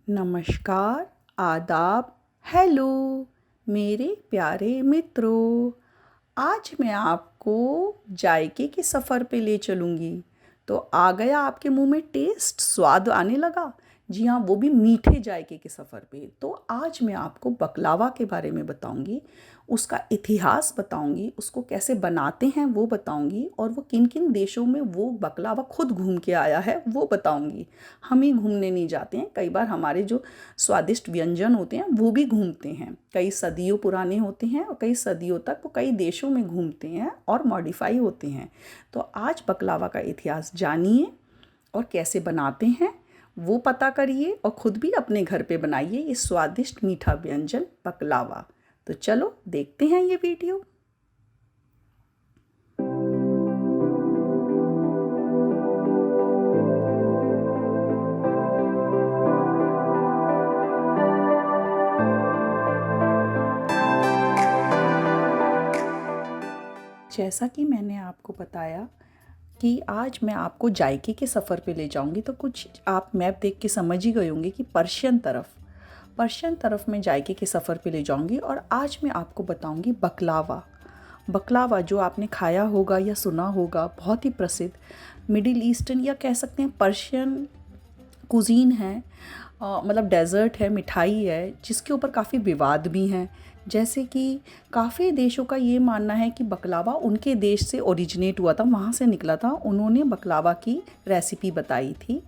नमस्कार, आदाब, हेलो मेरे प्यारे मित्रों। आज मैं आपको जायके के सफ़र पे ले चलूँगी। तो आ गया आपके मुंह में टेस्ट, स्वाद आने लगा। जी हाँ, वो भी मीठे जायके के सफ़र पे। तो आज मैं आपको बकलावा के बारे में बताऊँगी, उसका इतिहास बताऊँगी, उसको कैसे बनाते हैं वो बताऊँगी, और वो किन किन देशों में वो बकलावा खुद घूम के आया है वो बताऊँगी। हम ही घूमने नहीं जाते हैं, कई बार हमारे जो स्वादिष्ट व्यंजन होते हैं वो भी घूमते हैं। कई सदियों पुराने होते हैं और कई सदियों तक वो कई देशों में घूमते हैं और मॉडिफाई होते हैं। तो आज बकलावा का इतिहास जानिए और कैसे बनाते हैं वो पता करिए, और ख़ुद भी अपने घर पे बनाइए ये स्वादिष्ट मीठा व्यंजन बकलावा। तो चलो देखते हैं ये वीडियो। जैसा कि मैंने आपको बताया कि आज मैं आपको जायके के सफ़र पे ले जाऊंगी, तो कुछ आप मैप देख के समझ ही गए होंगे कि पर्शियन तरफ मैं जायके के सफ़र पे ले जाऊंगी। और आज मैं आपको बताऊंगी बकलावा। बकलावा जो आपने खाया होगा या सुना होगा, बहुत ही प्रसिद्ध मिडिल ईस्टर्न या कह सकते हैं पर्शियन कुज़ीन है। मतलब डेज़र्ट है, मिठाई है, जिसके ऊपर काफ़ी विवाद भी हैं। जैसे कि काफ़ी देशों का ये मानना है कि बकलावा उनके देश से ओरिजिनेट हुआ था, वहाँ से निकला था, उन्होंने बकलावा की रेसिपी बताई थी।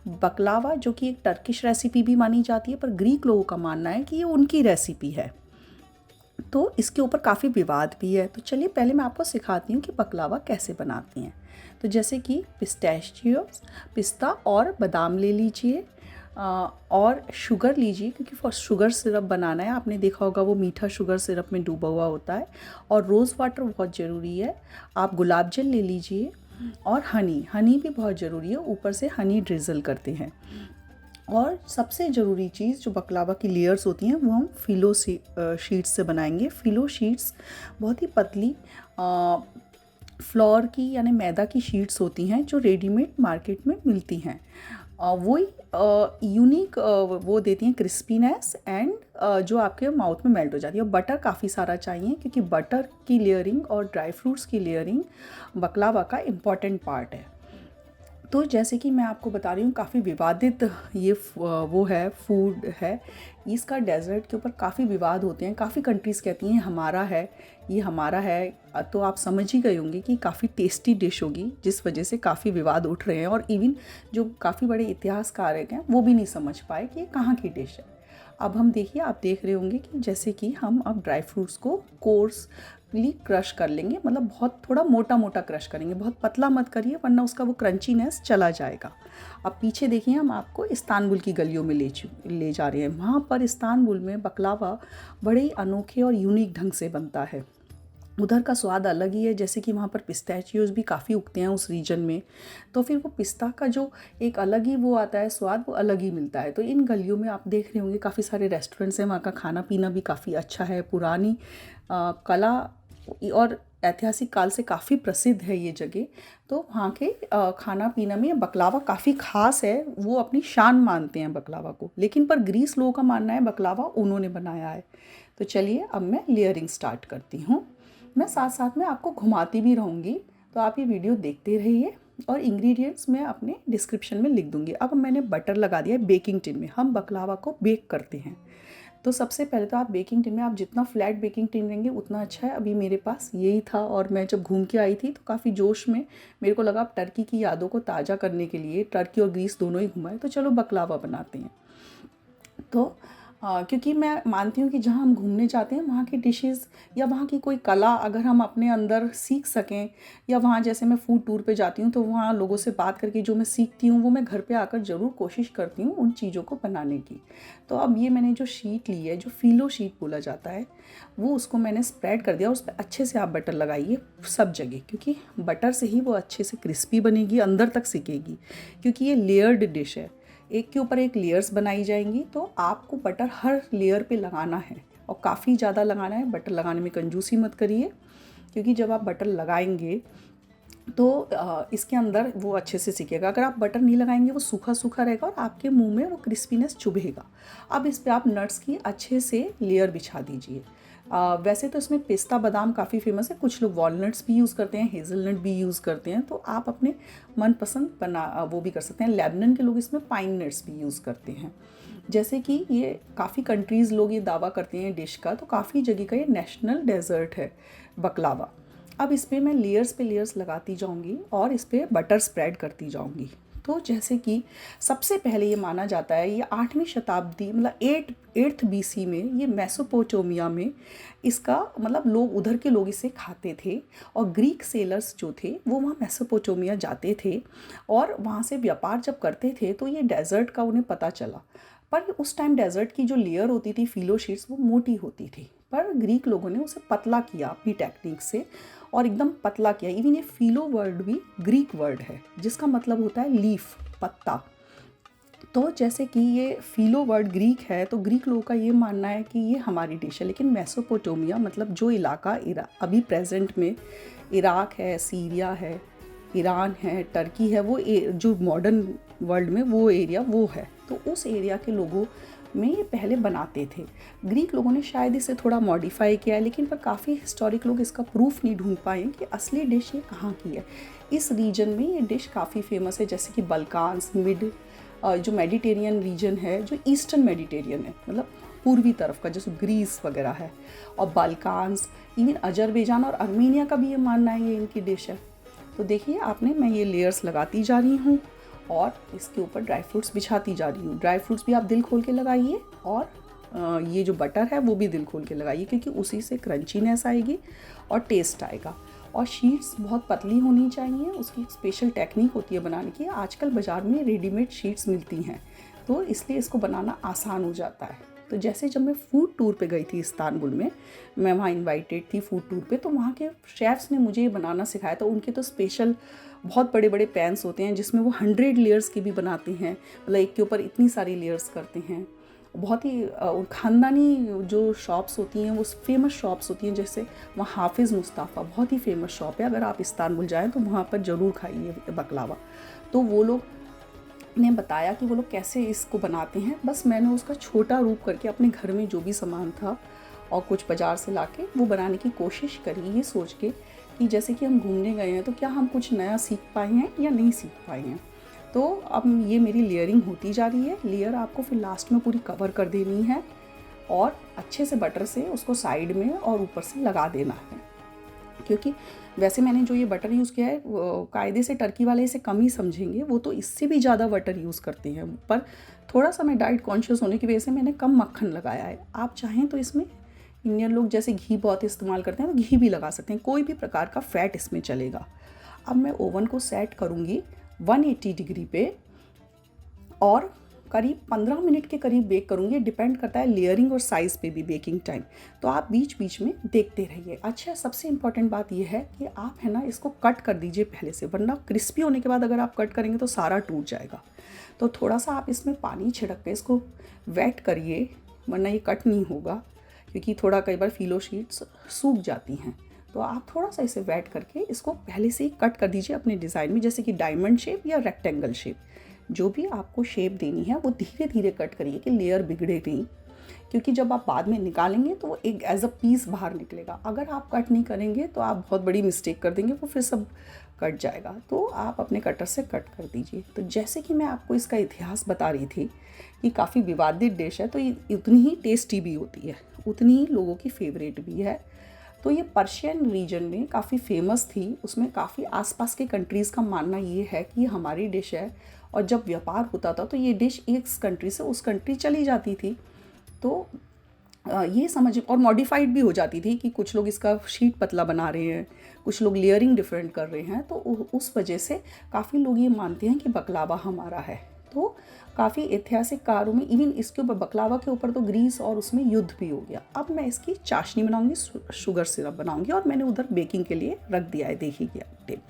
बकलावा जो कि एक टर्किश रेसिपी भी मानी जाती है, पर ग्रीक लोगों का मानना है कि ये उनकी रेसिपी है। तो इसके ऊपर काफ़ी विवाद भी है। तो चलिए पहले मैं आपको सिखाती हूँ कि बकलावा कैसे बनाती हैं। तो जैसे कि पिस्ताशियोस, पिस्ता और बादाम ले लीजिए, और शुगर लीजिए, क्योंकि फॉर शुगर सिरप बनाना है। आपने देखा होगा वो मीठा शुगर सिरप में डूबा हुआ होता है। और रोज़ वाटर बहुत ज़रूरी है। आप गुलाब जल ले लीजिए, और हनी भी बहुत ज़रूरी है, ऊपर से हनी ड्रिज़ल करते हैं। और सबसे ज़रूरी चीज़ जो बकलावा की लेयर्स होती हैं वो हम फिलो शीट्स से बनाएंगे। फिलो शीट्स बहुत ही पतली फ्लोर की यानी मैदा की शीट्स होती हैं जो रेडीमेड मार्केट में मिलती हैं। वही यूनिक वो देती हैं क्रिस्पीनेस, एंड जो आपके माउथ में मेल्ट हो जाती है। और बटर काफ़ी सारा चाहिए, क्योंकि बटर की लेयरिंग और ड्राई फ्रूट्स की लेयरिंग बकलावा का इम्पॉर्टेंट पार्ट है। तो जैसे कि मैं आपको बता रही हूँ, काफ़ी विवादित ये वो है, फूड है। इसका डेज़र्ट के ऊपर काफ़ी विवाद होते हैं। काफ़ी कंट्रीज़ कहती हैं हमारा है, ये हमारा है। तो आप समझ ही गए होंगे कि काफ़ी टेस्टी डिश होगी, जिस वजह से काफ़ी विवाद उठ रहे हैं। और इवन जो काफ़ी बड़े इतिहासकार हैं वो भी नहीं समझ पाए कि ये कहाँ की डिश है। अब हम देखिए, आप देख रहे होंगे कि जैसे कि हम अब ड्राई फ्रूट्स को कोर्सली क्रश कर लेंगे, मतलब बहुत थोड़ा मोटा मोटा क्रश करेंगे, बहुत पतला मत करिए वरना उसका वो क्रंचीनेस चला जाएगा। अब पीछे देखिए, हम आपको इस्तांबुल की गलियों में ले जा रहे हैं। वहाँ पर इस्तांबुल में बकलावा बड़े ही अनोखे और यूनिक ढंग से बनता है। उधर का स्वाद अलग ही है। जैसे कि वहाँ पर पिस्ताचियोज़ भी काफ़ी उगते हैं उस रीजन में, तो फिर वो पिस्ता का जो एक अलग ही वो आता है स्वाद, वो अलग ही मिलता है। तो इन गलियों में आप देख रहे होंगे काफ़ी सारे रेस्टोरेंट्स हैं। वहाँ का खाना पीना भी काफ़ी अच्छा है। पुरानी कला और ऐतिहासिक काल से काफ़ी प्रसिद्ध है ये जगह। तो वहाँ के खाना पीना में बकलावा काफ़ी ख़ास है। वो अपनी शान मानते हैं बकलावा को, लेकिन पर ग्रीस लोगों का मानना है बकलावा उन्होंने बनाया है। तो चलिए अब मैं लेयरिंग स्टार्ट करती हूँ। मैं साथ साथ में आपको घुमाती भी रहूँगी, तो आप ये वीडियो देखते रहिए। और इंग्रेडिएंट्स मैं अपने डिस्क्रिप्शन में लिख दूँगी। अब मैंने बटर लगा दिया है बेकिंग टिन में। हम बकलावा को बेक करते हैं। तो सबसे पहले तो आप बेकिंग टिन में, आप जितना फ्लैट बेकिंग टिन लेंगे उतना अच्छा है। अभी मेरे पास यही था, और मैं जब घूम के आई थी तो काफ़ी जोश में मेरे को लगा टर्की की यादों को ताज़ा करने के लिए, टर्की और ग्रीस दोनों ही घुमाए, तो चलो बकलावा बनाते हैं। तो क्योंकि मैं मानती हूँ कि जहाँ हम घूमने जाते हैं वहाँ की डिशेज़ या वहाँ की कोई कला अगर हम अपने अंदर सीख सकें, या वहाँ जैसे मैं फूड टूर पे जाती हूँ तो वहाँ लोगों से बात करके जो मैं सीखती हूँ वो मैं घर पे आकर ज़रूर कोशिश करती हूँ उन चीज़ों को बनाने की। तो अब ये मैंने जो शीट ली है, जो फिलो शीट बोला जाता है, वो उसको मैंने स्प्रेड कर दिया। उस पर अच्छे से आप बटर लगाइए सब जगह, क्योंकि बटर से ही वो अच्छे से क्रिस्पी बनेगी, अंदर तक सिकेगी, क्योंकि ये लेयर्ड डिश है। एक के ऊपर एक लेयर्स बनाई जाएंगी, तो आपको बटर हर लेयर पे लगाना है, और काफ़ी ज़्यादा लगाना है। बटर लगाने में कंजूसी मत करिए, क्योंकि जब आप बटर लगाएंगे तो इसके अंदर वो अच्छे से सीखेगा। अगर आप बटर नहीं लगाएंगे वो सूखा सूखा रहेगा और आपके मुंह में वो क्रिस्पीनेस चुभेगा। अब इस पे आप नट्स की अच्छे से लेयर बिछा दीजिए। वैसे तो इसमें पिस्ता बादाम काफ़ी फेमस है, कुछ लोग वॉलनट्स भी यूज़ करते हैं, हेज़लनट भी यूज़ करते हैं, तो आप अपने मनपसंद वो भी कर सकते हैं। लेबनन के लोग इसमें पाइन नट्स भी यूज़ करते हैं। जैसे कि ये काफ़ी कंट्रीज़ लोग ये दावा करते हैं डिश का, तो काफ़ी जगह का ये नेशनल डेज़र्ट है बकलावा। अब इस पर मैं लेयर्स पे लेयर्स लगाती जाऊंगी और इस पर बटर स्प्रेड करती जाऊंगी। तो जैसे कि सबसे पहले ये माना जाता है, ये 8वीं शताब्दी मतलब 8th BC में, ये मेसोपोटामिया में इसका मतलब लोग उधर के लोग इसे खाते थे। और ग्रीक सेलर्स जो थे वो वहाँ मेसोपोटामिया जाते थे और वहाँ से व्यापार जब करते थे तो ये डेजर्ट का उन्हें पता चला। पर उस टाइम डेजर्ट की जो लेयर होती थी फिलो शीट्स, वो मोटी होती थी, पर ग्रीक लोगों ने उसे पतला किया अपनी टेक्निक से और एकदम पतला किया। इवन ये फिलो वर्ड भी ग्रीक वर्ड है जिसका मतलब होता है लीफ, पत्ता। तो जैसे कि ये फिलो वर्ड ग्रीक है, तो ग्रीक लोगों का ये मानना है कि ये हमारी डिश है। लेकिन मेसोपोटामिया मतलब जो इलाका अभी प्रेजेंट में इराक है, सीरिया है, ईरान है, टर्की है, वो जो मॉडर्न वर्ल्ड में वो एरिया वो है, तो उस एरिया के लोगों में ये पहले बनाते थे। ग्रीक लोगों ने शायद इसे थोड़ा मॉडिफाई किया है, लेकिन पर काफ़ी हिस्टोरिक लोग इसका प्रूफ नहीं ढूंढ पाए कि असली डिश ये कहाँ की है। इस रीजन में ये डिश काफ़ी फेमस है, जैसे कि बल्कान्स, जो मेडिटेरियन रीजन है, जो ईस्टर्न मेडिटेरियन है, मतलब पूर्वी तरफ का, जैसे ग्रीस वगैरह है, और बाल्कान्स, इवन अजरबैजान और अर्मेनिया का भी ये मानना है ये इनकी डिश है। तो देखिए आपने, मैं ये लेयर्स लगाती जा रही हूँ और इसके ऊपर ड्राई फ्रूट्स बिछाती जा रही हूँ। ड्राई फ्रूट्स भी आप दिल खोल के लगाइए और ये जो बटर है वो भी दिल खोल के लगाइए, क्योंकि उसी से क्रंचीनेस आएगी और टेस्ट आएगा। और शीट्स बहुत पतली होनी चाहिए, उसकी स्पेशल टेक्निक होती है बनाने की। आजकल बाज़ार में रेडीमेड शीट्स मिलती हैं, तो इसलिए इसको बनाना आसान हो जाता है। तो जैसे जब मैं फूड टूर पे गई थी इस्तांबुल में, मैं वहाँ इनवाइटेड थी फूड टूर पे, तो वहाँ के शेफ़्स ने मुझे ये बनाना सिखाया। तो उनके तो स्पेशल बहुत बड़े बड़े पैन्स होते हैं जिसमें वो 100 लेयर्स की भी बनाते हैं, मतलब एक के ऊपर इतनी सारी लेयर्स करते हैं। बहुत ही ख़ानदानी जो शॉप्स होती हैं वो फेमस शॉप्स होती हैं, जैसे वहाँ हाफिज़ मुस्ताफ़ा बहुत ही फेमस शॉप है। अगर आप इस्तांबुल जाएँ तो वहाँ पर ज़रूर खाइए बकलावा। तो वो लोग ने बताया कि वो लोग कैसे इसको बनाते हैं। बस मैंने उसका छोटा रूप करके अपने घर में जो भी सामान था और कुछ बाज़ार से लाके वो बनाने की कोशिश करी, ये सोच के कि जैसे कि हम घूमने गए हैं तो क्या हम कुछ नया सीख पाए हैं या नहीं सीख पाए हैं। तो अब ये मेरी लेयरिंग होती जा रही है। लेयर आपको फिर लास्ट में पूरी कवर कर देनी है और अच्छे से बटर से उसको साइड में और ऊपर से लगा देना है। क्योंकि वैसे मैंने जो ये बटर यूज़ किया है कायदे से टर्की वाले इसे कम ही समझेंगे, वो तो इससे भी ज़्यादा बटर यूज़ करते हैं, पर थोड़ा सा मैं डाइट कॉन्शियस होने की वजह से मैंने कम मक्खन लगाया है। आप चाहें तो इसमें, इंडियन लोग जैसे घी बहुत इस्तेमाल करते हैं तो घी भी लगा सकते हैं, कोई भी प्रकार का फ़ैट इसमें चलेगा। अब मैं ओवन को सेट करूँगी 180 डिग्री पे और करीब 15 मिनट के करीब बेक करूँगी। डिपेंड करता है लेयरिंग और साइज़ पे भी बेकिंग टाइम, तो आप बीच बीच में देखते रहिए। अच्छा, सबसे इम्पॉर्टेंट बात यह है कि आप है ना इसको कट कर दीजिए पहले से, वरना क्रिस्पी होने के बाद अगर आप कट करेंगे तो सारा टूट जाएगा। तो थोड़ा सा आप इसमें पानी छिड़क के इसको वेट करिए, वरना ये कट नहीं होगा, क्योंकि थोड़ा कई बार फिलो शीट्स सूख जाती हैं। तो आप थोड़ा सा इसे वेट करके इसको पहले से ही कट कर दीजिए अपने डिज़ाइन में, जैसे कि डायमंड शेप या रेक्टेंगल शेप, जो भी आपको शेप देनी है वो धीरे धीरे कट करिए कि लेयर बिगड़े नहीं, क्योंकि जब आप बाद में निकालेंगे तो वो एक एज अ पीस बाहर निकलेगा। अगर आप कट नहीं करेंगे तो आप बहुत बड़ी मिस्टेक कर देंगे, वो फिर सब कट जाएगा। तो आप अपने कटर से कट कर दीजिए। तो जैसे कि मैं आपको इसका इतिहास बता रही थी कि काफ़ी विवादित डिश है, तो ये उतनी ही टेस्टी भी होती है, उतनी ही लोगों की फेवरेट भी है। तो ये पर्शियन रीजन में काफ़ी फेमस थी, उसमें काफ़ी आसपास के कंट्रीज़ का मानना ये है कि ये हमारी डिश है, और जब व्यापार होता था तो ये डिश एक कंट्री से उस कंट्री चली जाती थी। तो ये समझ, और मॉडिफाइड भी हो जाती थी कि कुछ लोग इसका शीट पतला बना रहे हैं, कुछ लोग लेयरिंग डिफरेंट कर रहे हैं, तो उस वजह से काफ़ी लोग ये मानते हैं कि बकलावा हमारा है। तो काफ़ी ऐतिहासिक कारों में इवन इसके ऊपर, बकलावा के ऊपर तो ग्रीस और उसमें युद्ध भी हो गया। अब मैं इसकी चाशनी बनाऊंगी, शुगर सिरप बनाऊंगी, और मैंने उधर बेकिंग के लिए रख दिया है, देखिए टिन।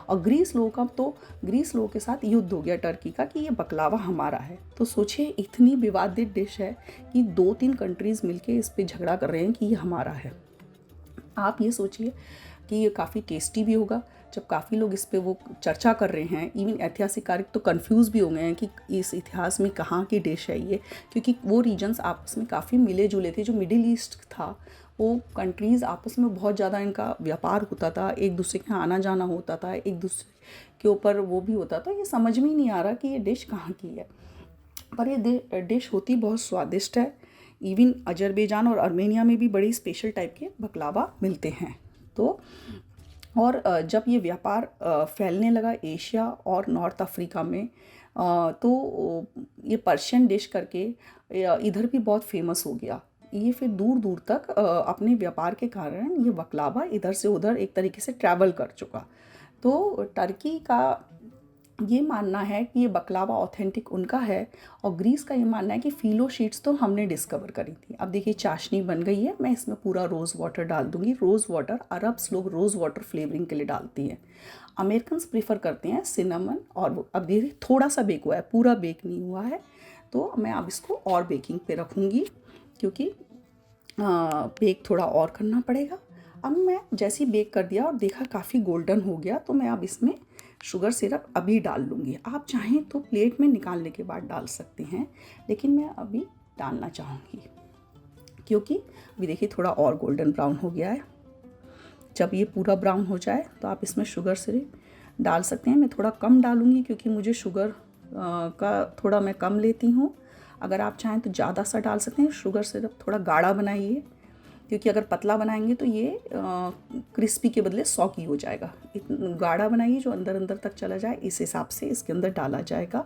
और ग्रीस लोगों के साथ युद्ध हो गया टर्की का कि ये बकलावा हमारा है। तो सोचिए इतनी विवादित डिश है कि 2-3 कंट्रीज़ मिलके इस पे झगड़ा कर रहे हैं कि ये हमारा है। आप ये सोचिए कि ये काफ़ी टेस्टी भी होगा। जब काफ़ी लोग इस पे वो चर्चा कर रहे हैं, इवन ऐतिहासिक तो कंफ्यूज भी हो गए हैं कि इस इतिहास में कहाँ की डिश है ये, क्योंकि वो रीजन्स आपस में काफ़ी मिले जुले थे। जो मिडिल ईस्ट था, वो कंट्रीज़ आपस में बहुत ज़्यादा इनका व्यापार होता था, एक दूसरे के यहाँ आना जाना होता था, एक दूसरे के ऊपर वो भी होता था। ये समझ में ही नहीं आ रहा कि ये डिश कहाँ की है, पर ये डिश होती बहुत स्वादिष्ट है। इवन अजरबैजान और अर्मेनिया में भी बड़ी स्पेशल टाइप के बकलावा मिलते हैं। तो और जब ये व्यापार फैलने लगा एशिया और नॉर्थ अफ्रीका में, तो ये पर्शियन डिश करके इधर भी बहुत फेमस हो गया। ये फिर दूर दूर तक अपने व्यापार के कारण ये बकलावा इधर से उधर एक तरीके से ट्रैवल कर चुका। तो टर्की का ये मानना है कि ये बकलावा ऑथेंटिक उनका है, और ग्रीस का ये मानना है कि फ़िलो शीट्स तो हमने डिस्कवर करी थी। अब देखिए चाशनी बन गई है, मैं इसमें पूरा रोज़ वाटर डाल दूँगी। रोज़ वाटर अरब्स लोग रोज़ वाटर फ्लेवरिंग के लिए डालती हैं, अमेरिकन्स प्रीफर करते हैं सिनेमन। और वो अब देखिए थोड़ा सा बेक हुआ है, पूरा बेक नहीं हुआ है, तो मैं अब इसको और बेकिंग पे रखूँगी, क्योंकि बेक थोड़ा और करना पड़ेगा। अब मैं जैसे ही बेक कर दिया और देखा काफ़ी गोल्डन हो गया, तो मैं अब इसमें शुगर सिरप अभी डाल लूँगी। आप चाहें तो प्लेट में निकालने के बाद डाल सकते हैं, लेकिन मैं अभी डालना चाहूँगी, क्योंकि अभी देखिए थोड़ा और गोल्डन ब्राउन हो गया है। जब ये पूरा ब्राउन हो जाए तो आप इसमें शुगर सिरप डाल सकते हैं। मैं थोड़ा कम डालूँगी, क्योंकि मुझे शुगर का थोड़ा मैं कम लेती हूँ। अगर आप चाहें तो ज़्यादा सा डाल सकते हैं। शुगर सिरप थोड़ा गाढ़ा बनाइए, क्योंकि अगर पतला बनाएंगे तो ये क्रिस्पी के बदले सॉगी हो जाएगा। गाढ़ा बनाइए जो अंदर अंदर तक चला जाए, इस हिसाब से इसके अंदर डाला जाएगा।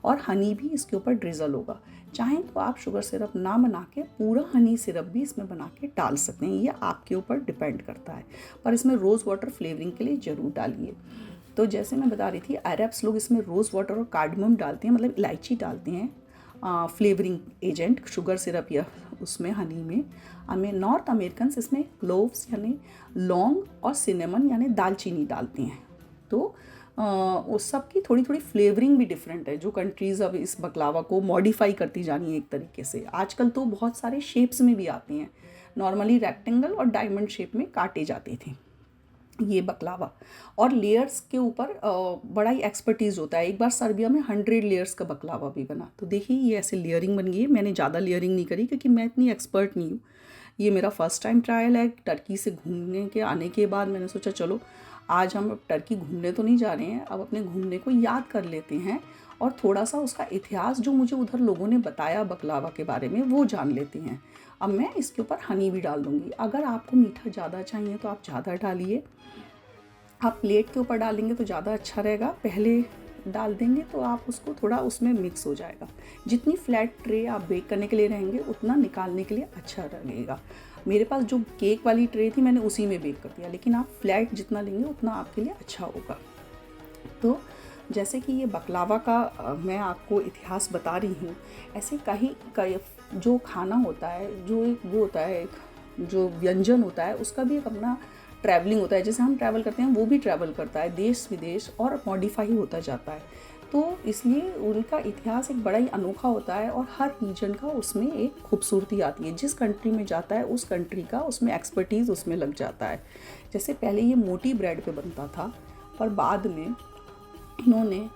और हनी भी इसके ऊपर ड्रिजल होगा। चाहें तो आप शुगर सिरप ना बना के पूरा हनी सिरप भी इसमें बना के डाल सकते हैं, ये आपके ऊपर डिपेंड करता है। पर इसमें रोज़ वाटर फ्लेवरिंग के लिए ज़रूर डालिए। तो जैसे मैं बता रही थी, अरब्स लोग इसमें रोज़ वाटर और कार्डमम डालते हैं, मतलब इलायची डालते हैं फ्लेवरिंग एजेंट शुगर सिरप या उसमें हनी में। हमें नॉर्थ अमेरिकन्स इसमें क्लोव्स यानी लौंग और सिनेमन यानी दालचीनी डालते हैं। तो उस सब की थोड़ी थोड़ी फ्लेवरिंग भी डिफरेंट है। जो कंट्रीज़ अब इस बकलावा को मॉडिफाई करती जानी है एक तरीके से। आजकल तो बहुत सारे शेप्स में भी आते हैं, नॉर्मली रेक्टेंगल और डायमंड शेप में काटे जाते थे ये बकलावा। और लेयर्स के ऊपर बड़ा ही एक्सपर्टीज़ होता है। एक बार सर्बिया में 100 लेयर्स का बकलावा भी बना। तो देखिए ये ऐसे लेयरिंग बन गई है। मैंने ज़्यादा लेयरिंग नहीं करी, क्योंकि मैं इतनी एक्सपर्ट नहीं हूँ। ये मेरा फर्स्ट टाइम ट्रायल है। टर्की से घूमने के आने के बाद मैंने सोचा चलो आज हम टर्की घूमने तो नहीं जा रहे हैं, अब अपने घूमने को याद कर लेते हैं, और थोड़ा सा उसका इतिहास जो मुझे उधर लोगों ने बताया बकलावा के बारे में वो जान लेते हैं। अब मैं इसके ऊपर हनी भी डाल दूँगी। अगर आपको मीठा ज़्यादा चाहिए तो आप ज़्यादा डालिए। आप प्लेट के ऊपर डालेंगे तो ज़्यादा अच्छा रहेगा, पहले डाल देंगे तो आप उसको थोड़ा उसमें मिक्स हो जाएगा। जितनी फ्लैट ट्रे आप बेक करने के लिए रहेंगे उतना निकालने के लिए अच्छा रहेगा। मेरे पास जो केक वाली ट्रे थी मैंने उसी में बेक कर दिया, लेकिन आप फ्लैट जितना लेंगे उतना आपके लिए अच्छा होगा। तो जैसे कि ये बकलावा का मैं आपको इतिहास बता रही हूँ, ऐसे कई जो खाना होता है, जो एक वो होता है, एक जो व्यंजन होता है, उसका भी एक अपना ट्रैवलिंग होता है। जैसे हम ट्रैवल करते हैं वो भी ट्रैवल करता है देश विदेश और मॉडिफाई होता जाता है। तो इसलिए उनका इतिहास एक बड़ा ही अनोखा होता है, और हर रीजन का उसमें एक खूबसूरती आती है। जिस कंट्री में जाता है उस कंट्री का उसमें एक्सपर्टीज़ उसमें लग जाता है। जैसे पहले ये मोटी ब्रेड पे बनता था, पर बाद में इन्होंने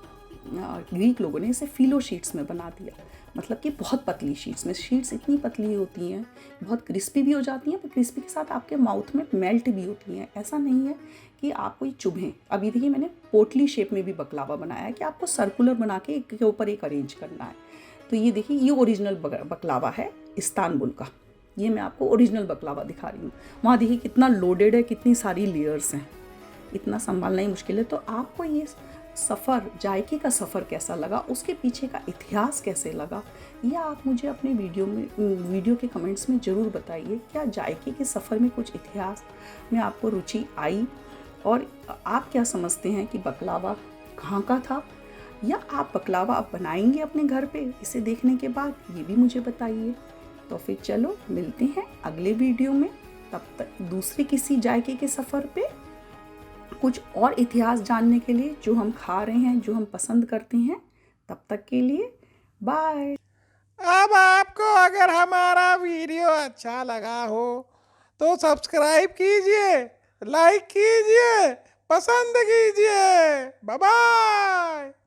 ग्रीक लोगों ने इसे फ़िलो शीट्स में बना दिया। मतलब कि बहुत पतली शीट्स में, शीट्स इतनी पतली होती हैं, बहुत क्रिस्पी भी हो जाती हैं, पर क्रिस्पी के साथ आपके माउथ में मेल्ट भी होती हैं। ऐसा नहीं है कि आपको ये चुभें। अभी देखिए मैंने पोटली शेप में भी बकलावा बनाया है कि आपको सर्कुलर बना के एक के ऊपर एक अरेंज करना है। तो ये देखिए ये ओरिजिनल बकलावा है इस्तांबुल का। ये मैं आपको ओरिजिनल बकलावा दिखा रही हूँ। वहाँ देखिए कितना लोडेड है, कितनी सारी लेयर्स हैं, इतना संभालना ही मुश्किल है। तो आपको ये सफ़र, जायके का सफ़र कैसा लगा, उसके पीछे का इतिहास कैसे लगा, ये आप मुझे अपने वीडियो के कमेंट्स में ज़रूर बताइए। क्या जायके के सफ़र में कुछ इतिहास में आपको रुचि आई, और आप क्या समझते हैं कि बकलावा कहाँ का था, या आप बकलावा अब बनाएंगे अपने घर पे इसे देखने के बाद, ये भी मुझे बताइए। तो फिर चलो मिलते हैं अगले वीडियो में, तब तक दूसरे किसी जायके के सफ़र पे कुछ और इतिहास जानने के लिए, जो हम खा रहे हैं, जो हम पसंद करते हैं। तब तक के लिए बाय। अब आपको अगर हमारा वीडियो अच्छा लगा हो तो सब्सक्राइब कीजिए, लाइक कीजिए, पसंद कीजिए। Bye bye.